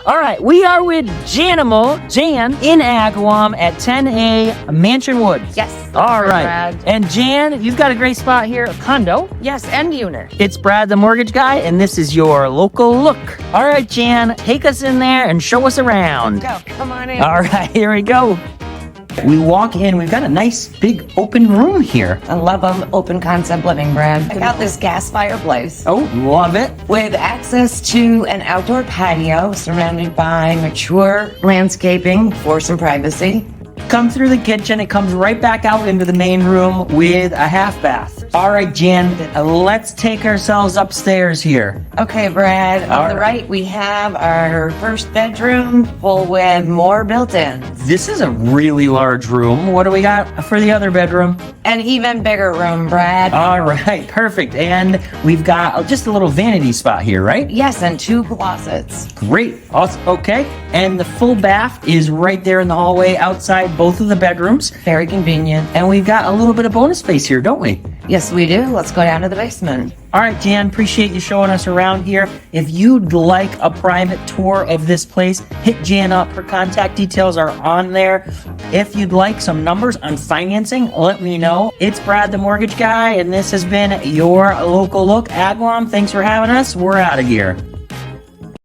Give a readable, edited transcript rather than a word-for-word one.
All right, we are with Jan in Agawam at 10A Mansion Woods. Yes. All right. Brad. And Jan, you've got a great spot here, a condo. Yes, and unit. It's Brad, the mortgage guy, and this is your local look. All right, Jan, take us in there and show us around. Go, come on in. All right, here we go. We walk in, we've got a nice big open room here. I love open concept living, Brad. I got this gas fireplace Oh, love it. with access to an outdoor patio surrounded by mature landscaping for some privacy. Come through the kitchen, it comes right back out into the main room with a half bath. All right, Jan, let's take ourselves upstairs here. Okay, Brad. All On the right. right, we have our first bedroom full with more built-in. This is a really large room. What do we got for the other bedroom? An even bigger room, Brad. All right, perfect. And we've got just a little vanity spot here, right? Yes, and 2 closets. Great. Awesome. Okay. And the full bath is right there in the hallway outside both of the bedrooms. Very convenient. And we've got a little bit of bonus space here, don't we? Yes, we do. Let's go down to the basement. All right, Jan, appreciate you showing us around here. If you'd like a private tour of this place, hit Jan up. Her contact details are on there. If you'd like some numbers on financing, let me know. It's Brad, the mortgage guy, and this has been your local look. Agawam, thanks for having us. We're out of here.